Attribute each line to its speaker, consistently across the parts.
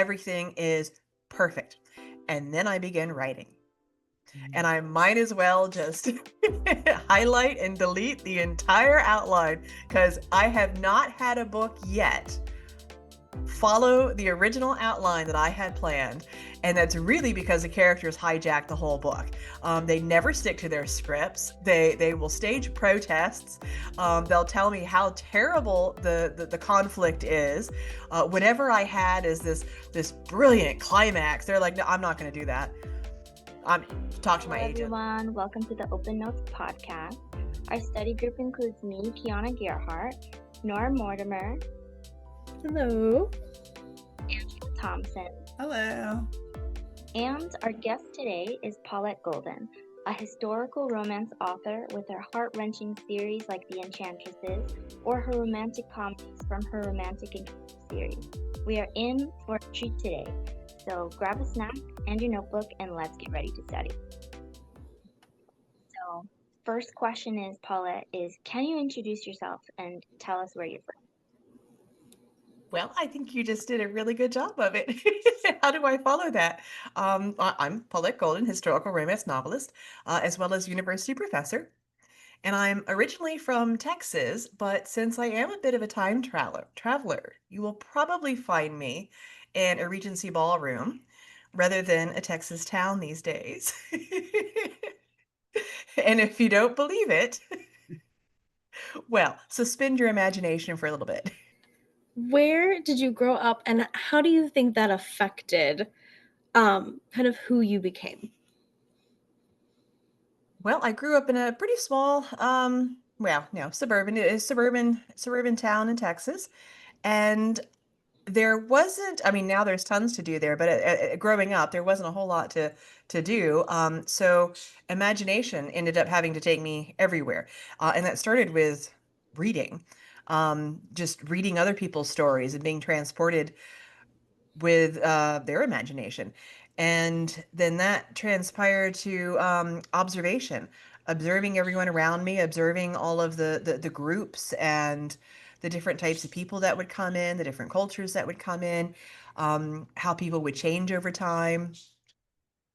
Speaker 1: everything is perfect. And then I begin writing. And I might as well just highlight and delete the entire outline because I have not had a book yet follow the original outline that I had planned. And that's really because the characters hijack the whole book. They never stick to their scripts. They will stage protests. They'll tell me how terrible the conflict is. Whatever I had is this brilliant climax. They're like, no, I'm not going to do that. Talk to my agent.
Speaker 2: Everyone, welcome to the Open Notes podcast. Our study group includes me, Kiana Gerhart, Nora Mortimer,
Speaker 3: hello,
Speaker 2: Angela Thompson.
Speaker 4: Hello.
Speaker 2: And our guest today is Paullett Golden, a historical romance author with her heart-wrenching series like The Enchantresses or her romantic comedies from her Romantic Encounters series. We are in for a treat today, so grab a snack and your notebook and let's get ready to study. So, first question is, Paullett, can you introduce yourself and tell us where you're from?
Speaker 1: Well, I think you just did a really good job of it. How do I follow that? I'm Paullett Golden, historical romance novelist, as well as university professor. And I'm originally from Texas, but since I am a bit of a time traveler, you will probably find me in a Regency ballroom rather than a Texas town these days. And if you don't believe it, well, suspend your imagination for a little bit.
Speaker 3: where did you grow up and how do you think that affected kind of who you became?
Speaker 1: Well, I grew up in a pretty small, suburban town in Texas. And there wasn't, I mean, now there's tons to do there, but growing up, there wasn't a whole lot to do. So imagination ended up having to take me everywhere. And that started with reading, just reading other people's stories and being transported with their imagination. And then that transpired to observation, observing everyone around me, observing all of the groups and the different types of people that would come in, the different cultures that would come in, how people would change over time.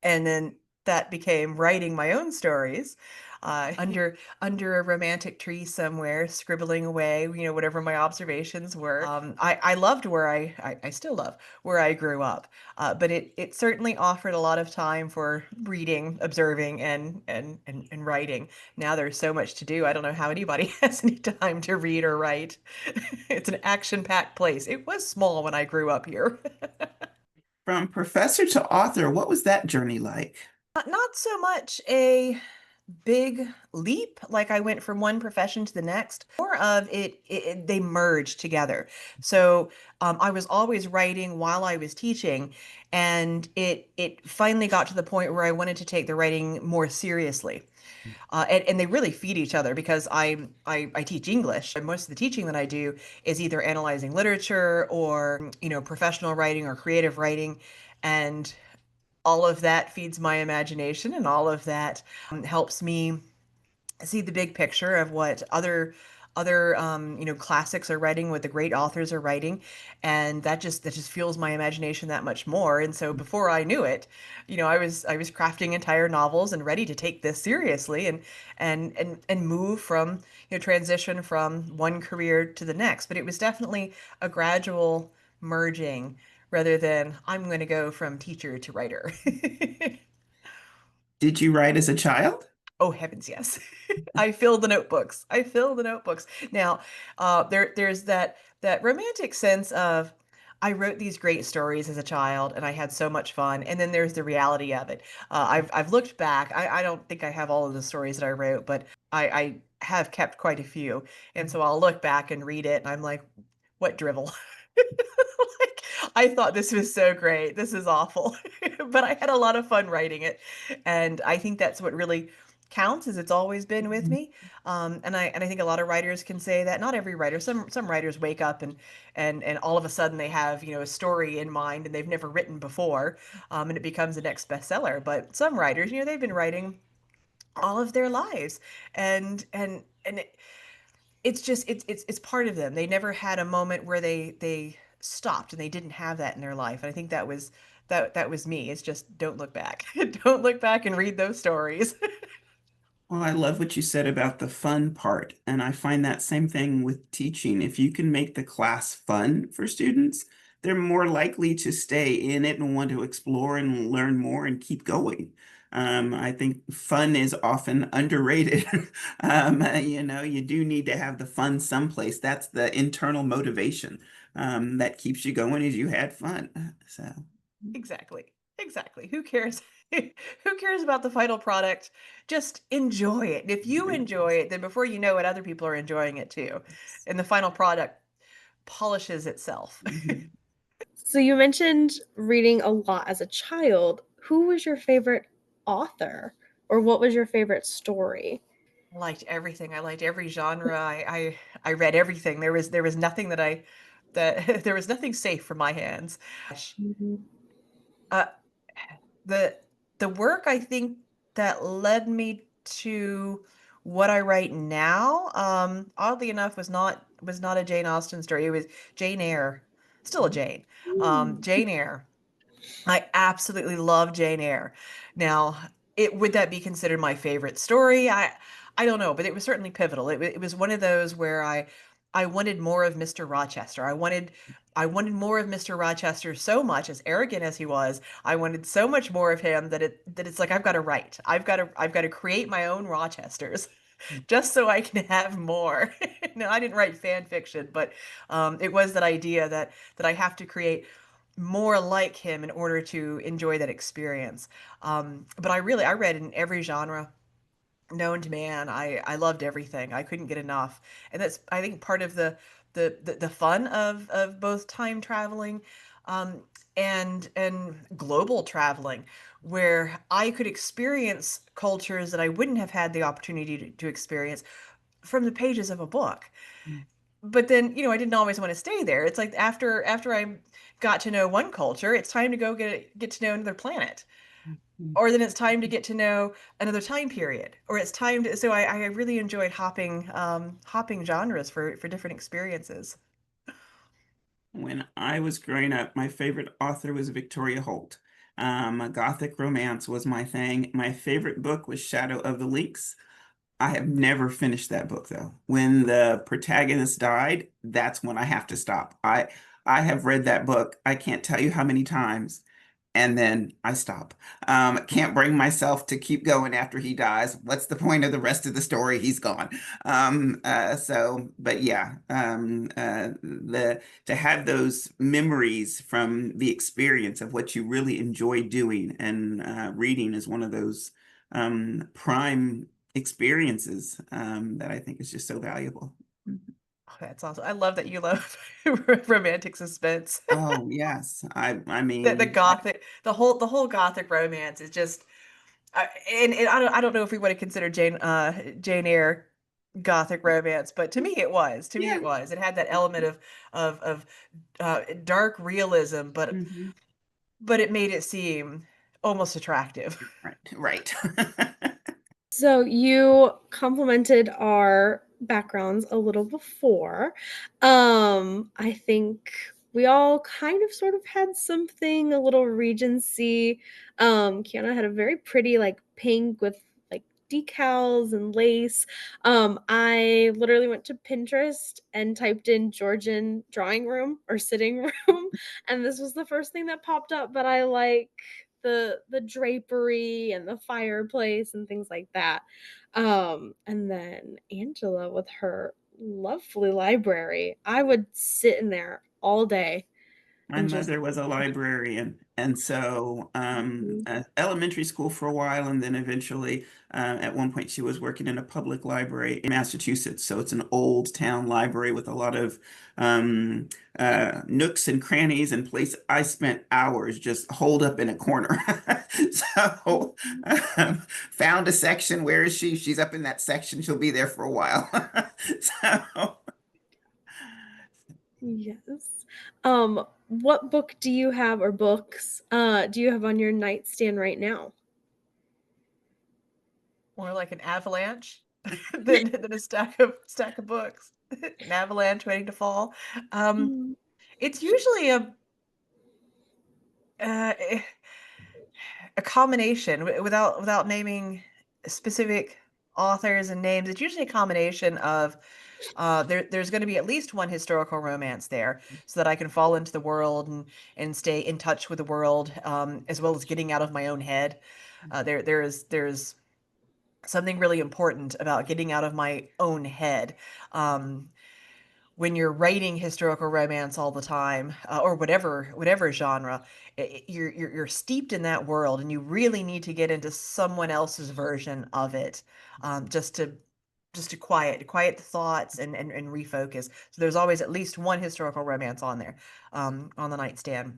Speaker 1: And then that became writing my own stories under a romantic tree somewhere, scribbling away, whatever my observations were. I loved where I still love where I grew up, but it certainly offered a lot of time for reading, observing, and writing. Now there's so much to do. I don't know how anybody has any time to read or write. It's an action-packed place. It was small when I grew up here.
Speaker 4: From professor to author, what was that journey like?
Speaker 1: Not so much a big leap, like I went from one profession to the next. More of they merged together. So I was always writing while I was teaching, and it finally got to the point where I wanted to take the writing more seriously. And they really feed each other because I teach English, and most of the teaching that I do is either analyzing literature or professional writing or creative writing, and all of that feeds my imagination, and all of that helps me see the big picture of what other classics are writing, what the great authors are writing, and that just fuels my imagination that much more. And so before I knew it, I was crafting entire novels and ready to take this seriously and move from transition from one career to the next. But it was definitely a gradual merging rather than I'm going to go from teacher to writer.
Speaker 4: Did you write as a child?
Speaker 1: Oh, heavens, yes. I fill the notebooks. I fill the notebooks. Now, there's that romantic sense of I wrote these great stories as a child and I had so much fun. And then there's the reality of it. I've looked back. I don't think I have all of the stories that I wrote, but I have kept quite a few. And so I'll look back and read it and I'm like, what drivel? Like, I thought this was so great. This is awful. But I had a lot of fun writing it. And I think that's what really counts, is it's always been with me. And I think a lot of writers can say that. Not every writer. Some writers wake up and all of a sudden they have, a story in mind and they've never written before, and it becomes the next bestseller. But some writers, they've been writing all of their lives, and it's just it's part of them. They never had a moment where they stopped and they didn't have that in their life. And I think that was me. It's just don't look back. Don't look back and read those stories.
Speaker 4: Well, I love what you said about the fun part. And I find that same thing with teaching. If you can make the class fun for students, they're more likely to stay in it and want to explore and learn more and keep going. I think fun is often underrated. You do need to have the fun someplace. That's the internal motivation that keeps you going as you had fun. So.
Speaker 1: Exactly. Exactly. Who cares? Who cares about the final product? Just enjoy it. And if you enjoy it, then before you know it, other people are enjoying it too. And the final product polishes itself.
Speaker 4: Mhm.
Speaker 3: So you mentioned reading a lot as a child. Who was your favorite author, or what was your favorite story?
Speaker 1: I liked everything. I liked every genre. I read everything. There was nothing that there was nothing safe from my hands. Gosh.
Speaker 3: Mhm.
Speaker 1: Uh, the the work I think that led me to what I write now, oddly enough, was not a Jane Austen story. It was Jane Eyre, still a Jane, Jane Eyre. I absolutely love Jane Eyre. Now, would that be considered my favorite story? I don't know, but it was certainly pivotal. It was one of those where I wanted more of Mr. Rochester. I wanted more of Mr. Rochester so much, as arrogant as he was. I wanted so much more of him that it's like I've got to write. I've got to create my own Rochesters just so I can have more. No, I didn't write fan fiction, but it was that idea that I have to create more like him in order to enjoy that experience. But I read in every genre known to man. I loved everything. I couldn't get enough, and that's I think part of the fun of both time traveling, um, and global traveling, where I could experience cultures that I wouldn't have had the opportunity to experience from the pages of a book. But then, I didn't always want to stay there. It's like after I got to know one culture, it's time to go get to know another planet.
Speaker 4: Mhm.
Speaker 1: Or then it's time to get to know another time period. Or it's time to so I really enjoyed hopping genres for different experiences.
Speaker 4: When I was growing up, my favorite author was Victoria Holt. Gothic romance was my thing. My favorite book was Shadow of the Lynx. I have never finished that book though. When the protagonist died, that's when I have to stop. I have read that book, I can't tell you how many times, and then I stop. Can't bring myself to keep going after he dies. What's the point of the rest of the story? He's gone. But yeah, the to have those memories from the experience of what you really enjoy doing, and reading is one of those prime experiences that I think is just so valuable.
Speaker 1: Oh, that's awesome. I love that you love romantic suspense.
Speaker 4: Oh yes, I
Speaker 1: The
Speaker 4: mean,
Speaker 1: gothic, the whole gothic romance is just and I don't know if we would have considered Jane Eyre gothic romance, but to me it was. To me
Speaker 4: yeah.
Speaker 1: it was. It had that element of dark realism,
Speaker 4: Mhm.
Speaker 1: but it made it seem almost attractive.
Speaker 4: Right, right.
Speaker 3: So you complimented our backgrounds a little before. I think we all kind of sort of had something a little Regency. Kiana had a very pretty like pink with like decals and lace. I literally went to Pinterest and typed in Georgian drawing room or sitting room, and this was the first thing that popped up. But I like the drapery and the fireplace and things like that. And then Angela with her lovely library. I would sit in there all day
Speaker 4: My
Speaker 3: and just
Speaker 4: mother was a librarian, and so
Speaker 3: Mhm.
Speaker 4: elementary school for a while, and then eventually, at one point, she was working in a public library in Massachusetts. So it's an old town library with a lot of um, nooks and crannies and place. I spent hours just holed up in a corner. So found a section. Where is she? She's up in that section. She'll be there for a while. So.
Speaker 3: Yes. What book do you have or books do you have on your nightstand right now?
Speaker 1: More like an avalanche than a stack of books. An avalanche waiting to fall. Um,
Speaker 3: Mm.
Speaker 1: It's usually uh, a combination without naming specific authors and names. It's usually a combination of there's going to be at least one historical romance there, so that I can fall into the world and stay in touch with the world, as well as getting out of my own head. There's something really important about getting out of my own head. Um, when you're writing historical romance all the time, or whatever genre, you're steeped in that world, and you really need to get into someone else's version of it, just to quiet the thoughts and refocus. So there's always at least one historical romance on there, on the nightstand.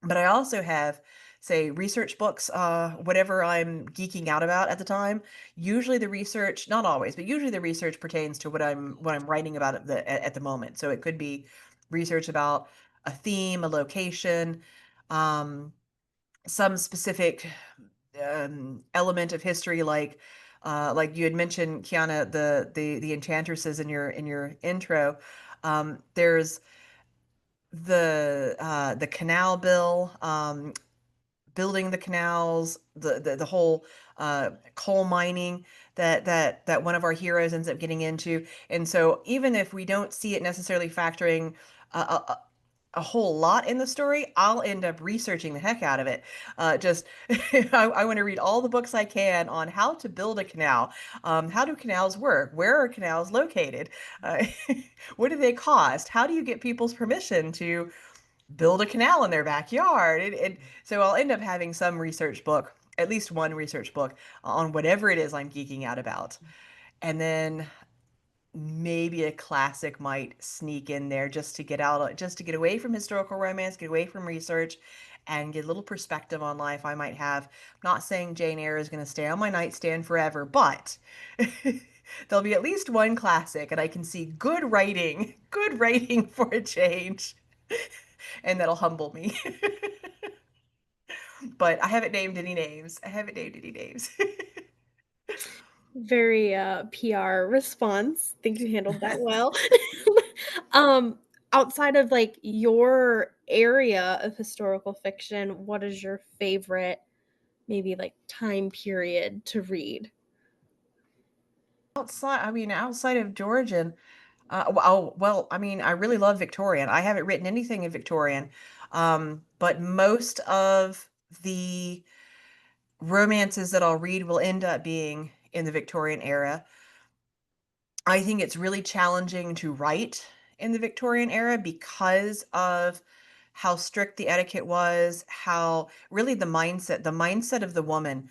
Speaker 1: But I also have, say, research books, whatever I'm geeking out about at the time. Usually the research, not always, but usually the research pertains to what I'm writing about at the moment. So it could be research about a theme, a location, um, some specific element of history, like you had mentioned, Kiana, the enchantresses in your intro. There's the canal bill, building the canals, the whole coal mining that one of our heroes ends up getting into. And so even if we don't see it necessarily factoring a whole lot in the story, I'll end up researching the heck out of it. Just I want to read all the books I can on how to build a canal. How do canals work? Where are canals located? Uh, what do they cost? How do you get people's permission to build a canal in their backyard? So I'll end up having some research book, at least one research book on whatever it is I'm geeking out about. And then maybe a classic might sneak in there, just to get away from historical romance, get away from research, and get a little perspective on life I might have. I'm not saying Jane Eyre is going to stay on my nightstand forever, but there'll be at least one classic, and I can see good writing for a change, and that'll humble me. But I haven't named any names. I haven't named any names.
Speaker 3: Very PR response. Think you handled that well. um, Outside of like your area of historical fiction, what is your favorite maybe like time period to read?
Speaker 1: Outside of Georgian, oh, well, I mean, I really love Victorian. I haven't written anything in Victorian, but most of the romances that I'll read will end up being in the Victorian era. I think it's really challenging to write in the Victorian era because of how strict the etiquette was, how really the mindset of the woman.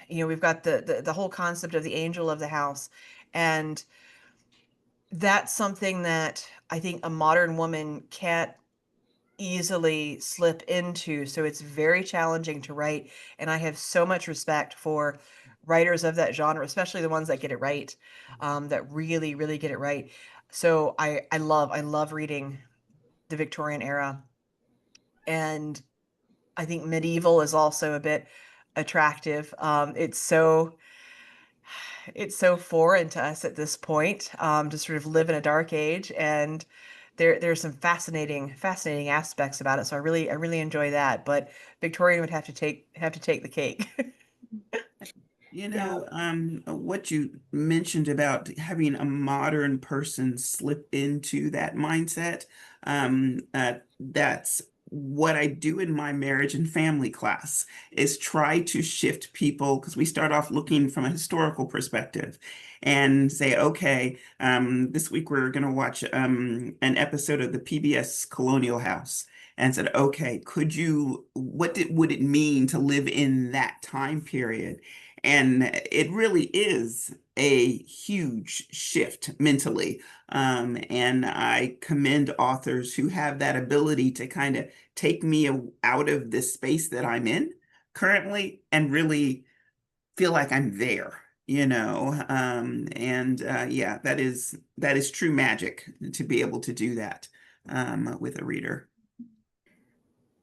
Speaker 1: We've got the whole concept of the angel of the house, and that's something that I think a modern woman can't easily slip into. So it's very challenging to write. And I have so much respect for writers of that genre, especially the ones that get it right, that really, really get it right. So I love reading the Victorian era. And I think medieval is also a bit attractive. It's so foreign to us at this point, to sort of live in a dark age, and there's some fascinating aspects about it. So I really enjoy that. But Victorian would have to take the cake.
Speaker 3: Yeah.
Speaker 4: What you mentioned about having a modern person slip into that mindset, that's what I do in my marriage and family class is try to shift people because we start off looking from a historical perspective and say, okay, this week we're going to watch an episode of the PBS Colonial House and said, okay, would it mean to live in that time period? And it really is a huge shift mentally. And I commend authors who have that ability to kind of take me out of this space that I'm in currently and really feel like I'm there, and yeah, that is true magic to be able to do that with a reader.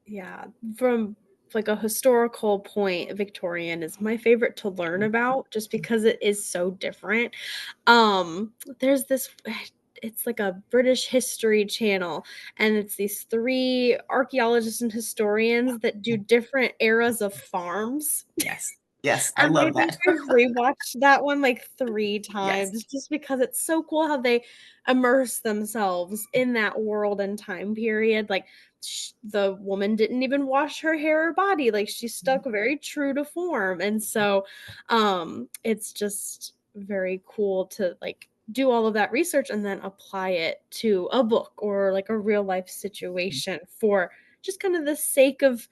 Speaker 3: Yeah, from like a historical point, Victorian is my favorite to learn about just because it is so different. There's this it's like a British history channel, and it's these 3 archaeologists and historians that do different eras of farms.
Speaker 4: Yes. Yes, I
Speaker 3: And I
Speaker 4: love
Speaker 3: think
Speaker 4: that.
Speaker 3: I've rewatched that one, like, 3
Speaker 4: Yes.
Speaker 3: times just because it's so cool how they immerse themselves in that world and time period, like, the woman didn't even wash her hair or body, like, she stuck very true to form, and so, it's just very cool to, like, do all of that research and then apply it to a book or, like, a real life situation for just kind of the sake of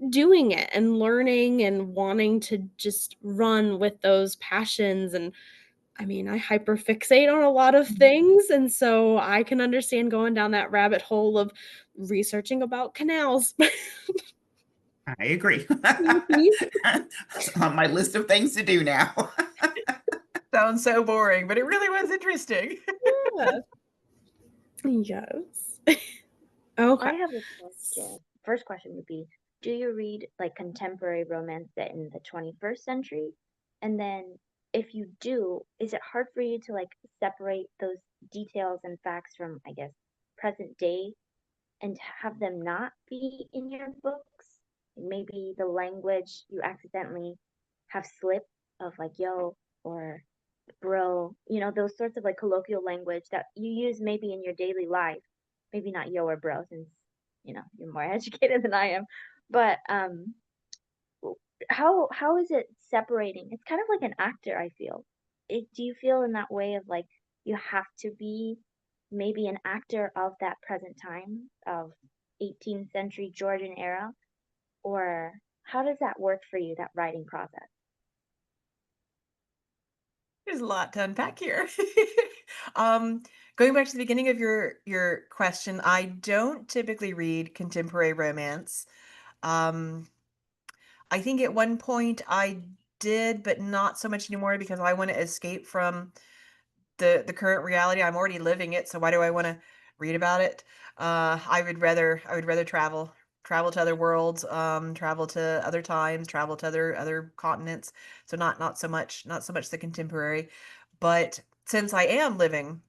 Speaker 3: doing it and learning and wanting to just run with those passions. And I mean, I hyperfixate on a lot of things, and so I can understand going down that rabbit hole of researching about canals.
Speaker 4: I agree.
Speaker 3: Mhm.
Speaker 4: It's on my list of things to do now.
Speaker 1: Sounds so boring, but it really was interesting.
Speaker 3: Yeah. Yes.
Speaker 2: I
Speaker 3: Okay.
Speaker 2: have a question. First question would be, do you read like contemporary romance set in the 21st century? And then if you do, is it hard for you to like separate those details and facts from, I guess, present day and have them not be in your books? Maybe the language you accidentally have slipped of like yo or bro, those sorts of like colloquial language that you use maybe in your daily life. Maybe not yo or bro since, you're more educated than I am. But how is it separating? It's kind of like an actor, I feel. Do you feel in that way of like you have to be maybe an actor of that present time of 18th century Georgian era? Or how does that work for you, that writing process?
Speaker 1: There's a lot to unpack here. Um, Going back to the beginning of your question, I don't typically read contemporary romance. Um, I think at one point I did, but not so much anymore because I want to escape from the current reality. I'm already living it, so why do I want to read about it? I would rather travel to other worlds, travel to other times, travel to other continents. So not so much the contemporary, but since I am living,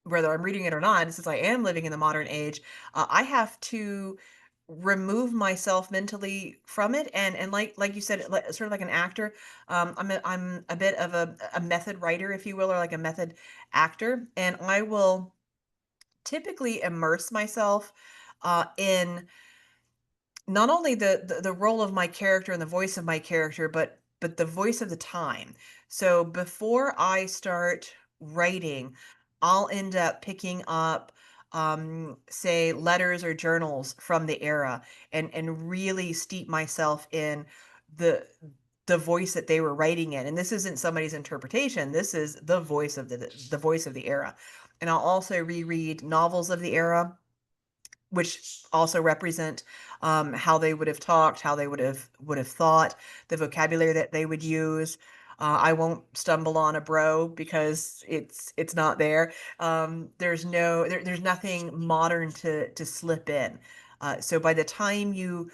Speaker 1: whether I'm reading it or not, since I am living in the modern age, I have to remove myself mentally from it, and like you said, sort of like an actor. I'm a bit of a method writer, if you will, or like a method actor, and I will typically immerse myself in not only the role of my character and the voice of my character, but the voice of the time. So before I start writing, I'll end up picking up say letters or journals from the era and really steep myself in the the voice that they were writing in. And this isn't somebody's interpretation. This is the voice of the voice of the era. And I'll also reread novels of the era, which also represent how they would have talked, how they would have thought, the vocabulary that they would use. I won't stumble on a bro because it's not there. There's nothing modern to slip in. So by the time you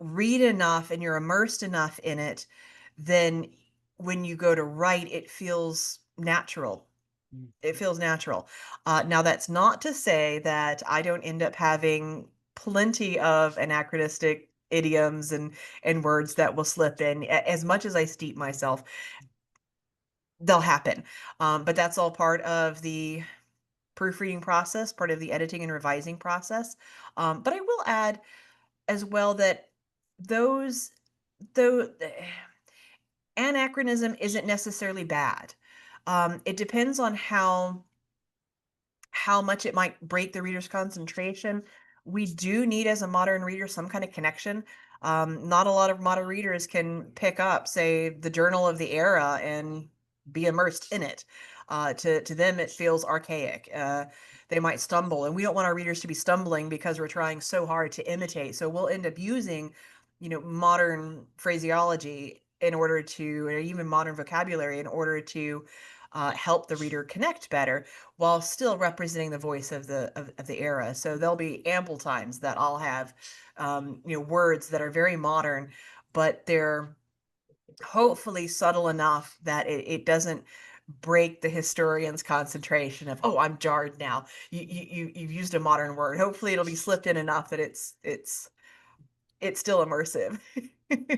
Speaker 1: read enough and you're immersed enough in it, then when you go to write, it feels natural. It feels natural. Now that's not to say that I don't end up having plenty of anachronistic idioms and words that will slip in. As much as I steep myself, they'll happen. But that's all part of the proofreading process, part of the editing and revising process. But I will add as well that those though anachronism isn't necessarily bad. It depends on how much it might break the reader's concentration. We do need, as a modern reader, some kind of connection. Not a lot of modern readers can pick up, say, the journal of the era and be immersed in it. To them, it feels archaic. They might stumble, and we don't want our readers to be stumbling because we're trying so hard to imitate. So we'll end up using, modern phraseology in order to, or even modern vocabulary in order to help the reader connect better while still representing the voice of the era. So there'll be ample times that I'll have words that are very modern, but they're hopefully subtle enough that it doesn't break the historian's concentration of, oh, I'm jarred now. You've used a modern word. Hopefully it'll be slipped in enough that it's still immersive.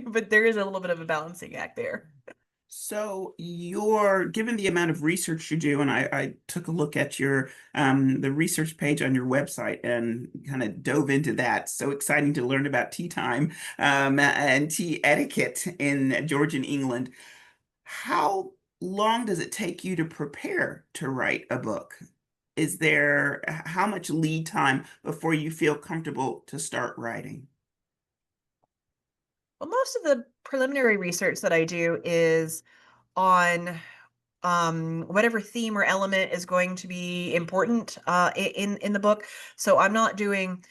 Speaker 1: But there is a little bit of a balancing act there.
Speaker 4: So you're given the amount of research you do, and I took a look at your the research page on your website and kind of dove into that. So exciting to learn about tea time and tea etiquette in Georgian England. How long does it take you to prepare to write a book? Is there how much lead time before you feel comfortable to start writing?
Speaker 1: Well, most of the preliminary research that I do is on whatever theme or element is going to be important in the book. So I'm not doing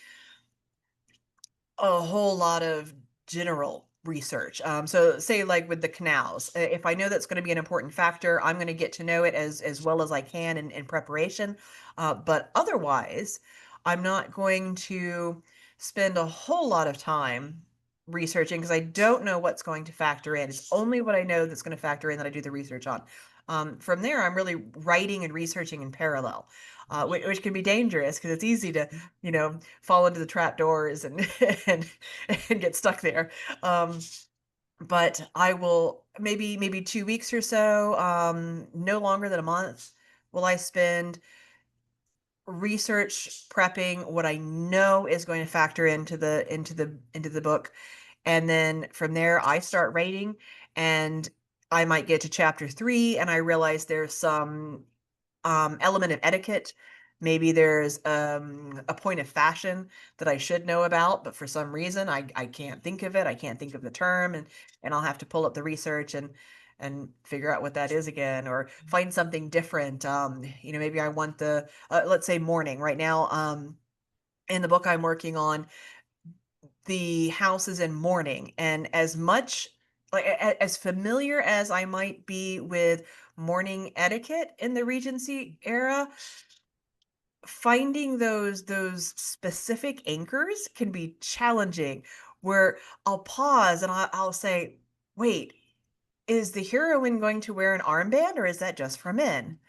Speaker 1: a whole lot of general research. So say like with the canals, if I know that's going to be an important factor, I'm going to get to know it as well as I can in preparation. But otherwise, I'm not going to spend a whole lot of time researching because I don't know what's going to factor in. It's only what I know that's going to factor in that I do the research on. From there, I'm really writing and researching in parallel, which can be dangerous because it's easy to, fall into the trap doors and and and get stuck there. Um, but I will maybe 2 weeks or so, no longer than a month, will I spend research prepping what I know is going to factor into the book, and then from there I start writing, and I might get to chapter 3 and I realize there's some element of etiquette. Maybe there's a point of fashion that I should know about, but for some reason I can't think of it. I can't think of the term, and I'll have to pull up the research and figure out what that is again, or find something different. Maybe I want the let's say mourning right now. In the book I'm working on, the house is in mourning, and as much like as familiar as I might be with mourning etiquette in the Regency era, finding those specific anchors can be challenging, where I'll pause and I'll say, wait, is the heroine going to wear an armband, or is that just for men?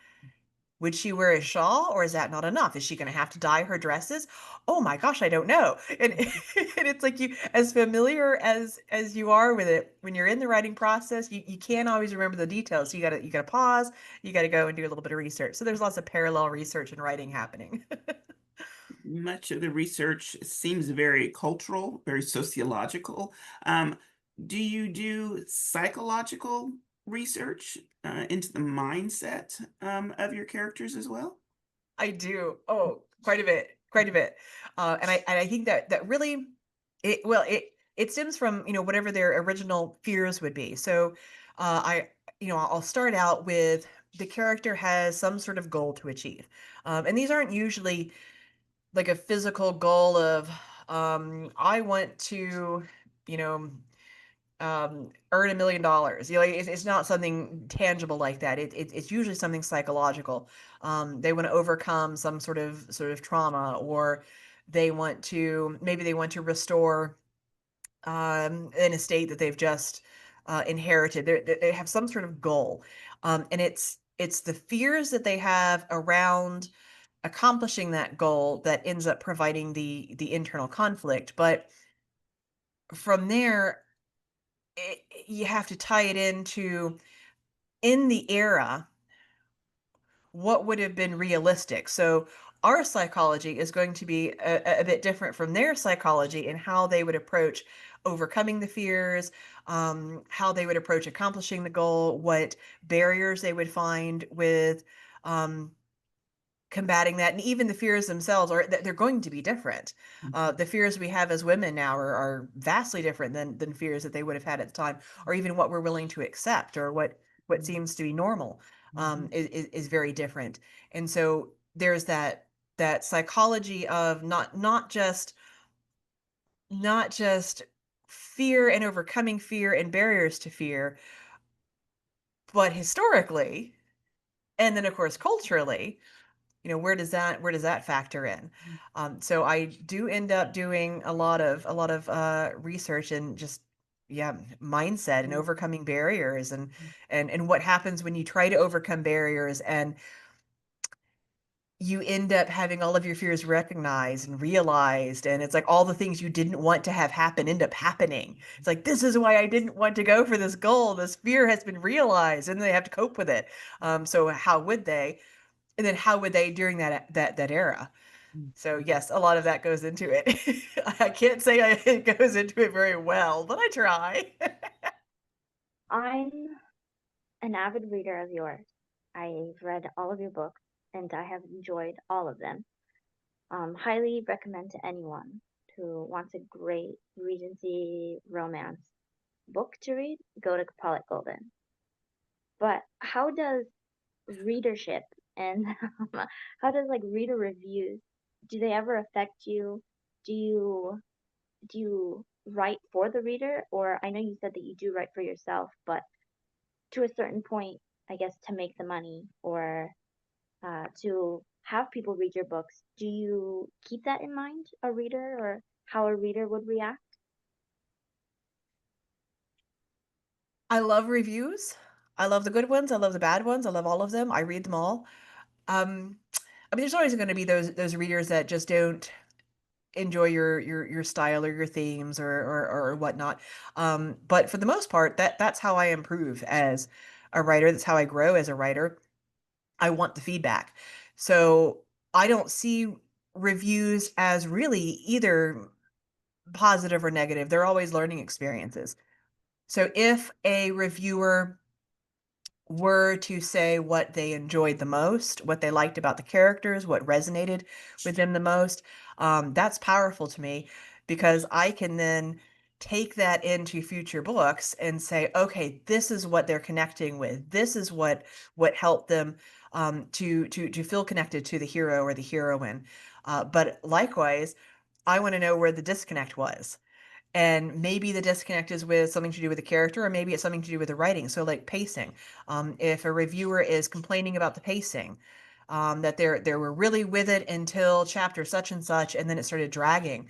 Speaker 1: Would she wear a shawl, or is that not enough? Is she going to have to dye her dresses? Oh my gosh, I don't know. And, and it's like, you, as familiar as you are with it, when you're in the writing process, you can't always remember the details. So you gotta pause, you gotta go and do a little bit of research. So there's lots of parallel research and writing happening.
Speaker 4: Much of the research seems very cultural, very sociological. Um, do you do psychological research into the mindset of your characters as well?
Speaker 1: I do. Oh, quite a bit, quite a bit. And I think that really it stems from, whatever their original fears would be. So I'll start out with the character has some sort of goal to achieve. And these aren't usually like a physical goal of I want to, you know, earn $1 million. Like, it's not something tangible like that. It's usually something psychological. They want to overcome some sort of trauma, or maybe they want to restore an estate that they've just inherited. They have some sort of goal, and it's the fears that they have around accomplishing that goal that ends up providing the internal conflict. But from there, you have to tie it into, in the era, what would have been realistic. So our psychology is going to be a bit different from their psychology, and how they would approach overcoming the fears, how they would approach accomplishing the goal, what barriers they would find with um, combating that, and even the fears themselves are they're going to be different. The fears we have as women now are vastly different than fears that they would have had at the time, or even what we're willing to accept, or what seems to be normal, is very different. And so there's that psychology of not just fear and overcoming fear and barriers to fear, but historically, and then of course culturally, where does that factor in? So I do end up doing a lot of research, and just yeah, mindset and
Speaker 3: Mm.
Speaker 1: overcoming barriers, and what happens when you try to overcome barriers and you end up having all of your fears recognized and realized, and it's like all the things you didn't want to have happen end up happening. It's like, this is why I didn't want to go for this goal. This fear has been realized, and they have to cope with it. So how would they? And then how would they during that era? So yes, a lot of that goes into it. I can't say it goes into it very well, but I try.
Speaker 2: I'm an avid reader of yours. I've read all of your books and I have enjoyed all of them. Highly recommend to anyone who wants a great Regency romance book to read, go to Paullett Golden. But how does readership and how does like reader reviews, do they ever affect you? Do you do you write for the reader, or I know you said that you do write for yourself, but to a certain point, I guess to make the money or to have people read your books, do you keep that in mind, a reader, or how a reader would react?
Speaker 1: I love reviews. I love the good ones. I love the bad ones. I love all of them. I read them all. Um, I mean, there's always going to be those readers that just don't enjoy your style or your themes or whatnot. But for the most part, that's how I improve as a writer. That's how I grow as a writer. I want the feedback. So I don't see reviews as really either positive or negative. They're always learning experiences. So if a reviewer were to say what they enjoyed the most, what they liked about the characters, what resonated with them the most, that's powerful to me because I can then take that into future books and say, okay, this is what they're connecting with. This is what helped them to feel connected to the hero or the heroine. But likewise, I want to know where the disconnect was. And maybe the disconnect is with something to do with the character, or maybe it's something to do with the writing. So, like pacing. If a reviewer is complaining about the pacing, that they were really with it until chapter such and then it started dragging.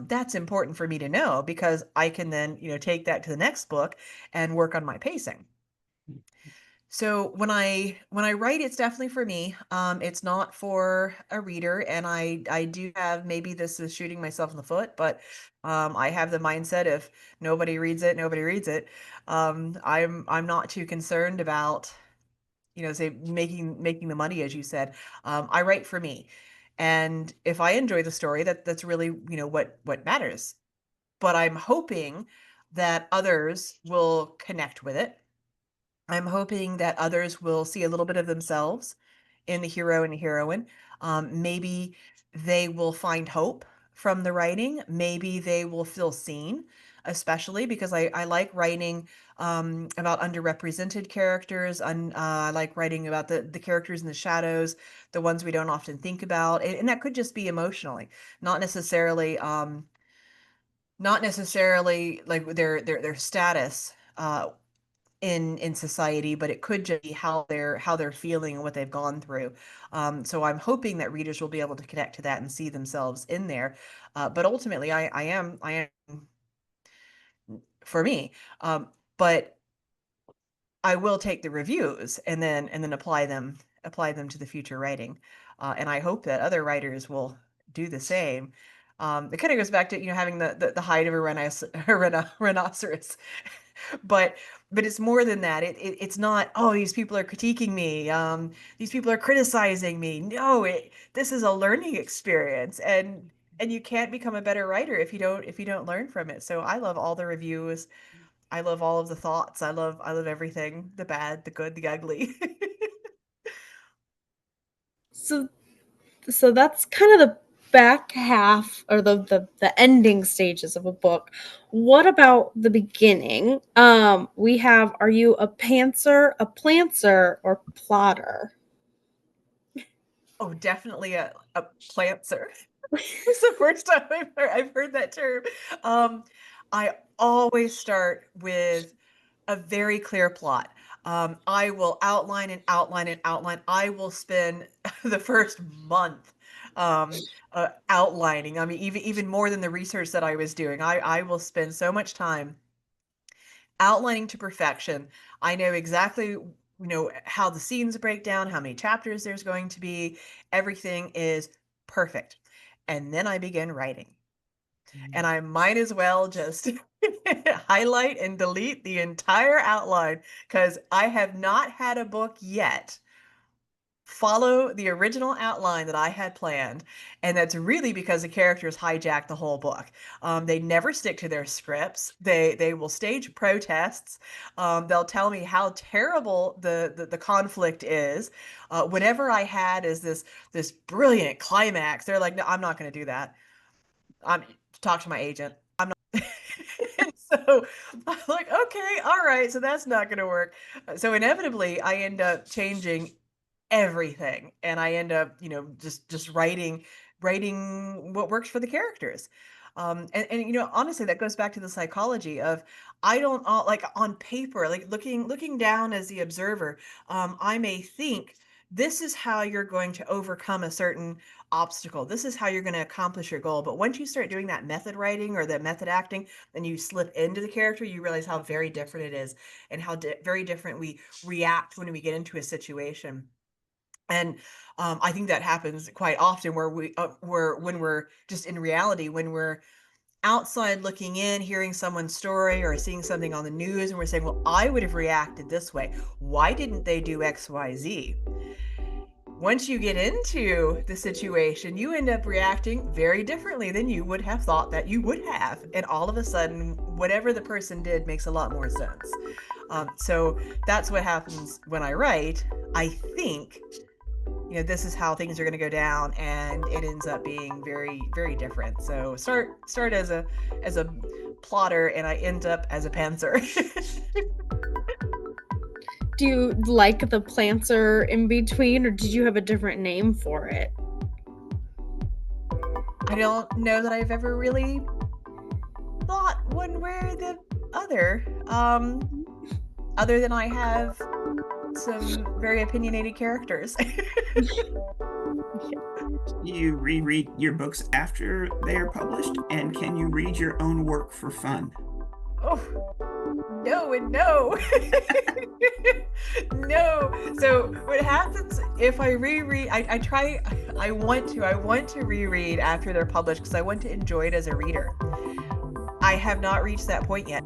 Speaker 1: That's important for me to know because I can then take that to the next book and work on my pacing. So when I write, it's definitely for me. It's not for a reader, and I do have, maybe this is shooting myself in the foot, but I have the mindset if nobody reads it, nobody reads it. I'm not too concerned about say making the money, as you said. I write for me, and if I enjoy the story, that's really what matters. But I'm hoping that others will connect with it. I'm hoping that others will see a little bit of themselves in the hero and the heroine. Maybe they will find hope from the writing. Maybe they will feel seen, especially because I like writing about underrepresented characters. I like writing about the characters in the shadows, the ones we don't often think about. And that could just be emotionally, not necessarily. Not necessarily like their status in society, but it could just be how they're feeling and what they've gone through. So I'm hoping that readers will be able to connect to that and see themselves in there. But ultimately, I am for me. But I will take the reviews and then apply them to the future writing, and I hope that other writers will do the same. It kind of goes back to having the hide of a rhinoceros, but it's more than that. It's not, oh, these people are critiquing me, these people are criticizing me. No, this is a learning experience, and you can't become a better writer if you don't learn from it. So I love all the reviews. I love all of the thoughts. I love everything, the bad, the good, the ugly.
Speaker 3: So that's kind of the back half or the ending stages of a book. What about the beginning? We have, are you a pantser, a plantser, or plotter?
Speaker 1: Oh, definitely a plantser. It's the first time I've heard that term. Um, I always start with a very clear plot. I will outline and outline and outline. I will spend the first month outlining. I mean, even more than the research that I was doing. I will spend so much time outlining to perfection. I know exactly, how the scenes break down, how many chapters there's going to be. Everything is perfect. And then I begin writing. And I might as well just highlight and delete the entire outline, because I have not had a book yet follow the original outline that I had planned, and that's really because the characters hijack the whole book. They never stick to their scripts. They will stage protests. They'll tell me how terrible the conflict is. Whatever I had is this brilliant climax. They're like, no, I'm not going to do that. I'm talk to my agent. I'm not. And so I'm like, okay, all right, so that's not going to work. So inevitably, I end up changing everything, and I end up, just writing what works for the characters. And honestly, that goes back to the psychology of, I don't, like, on paper, like, looking down as the observer, I may think this is how you're going to overcome a certain obstacle, this is how you're going to accomplish your goal. But once you start doing that method writing or that method acting, and you slip into the character, you realize how very different it is, and how very different we react when we get into a situation. And I think that happens quite often, where when we're just in reality, when we're outside looking in, hearing someone's story or seeing something on the news, and we're saying, well, I would have reacted this way. Why didn't they do X, Y, Z? Once you get into the situation, you end up reacting very differently than you would have thought that you would have. And all of a sudden, whatever the person did makes a lot more sense. So that's what happens when I write. I think, this is how things are going to go down, and it ends up being very, very different. So start as a plotter, and I end up as a pantser.
Speaker 3: Do you like the planter in between, or did you have a different name for it?
Speaker 1: I don't know that I've ever really thought one way or the other. Other than I have some very opinionated characters.
Speaker 4: You reread your books after they are published, and can you read your own work for fun?
Speaker 1: Oh, no and no. No. So what happens if I reread, I want to reread after they're published, because I want to enjoy it as a reader. I have not reached that point yet.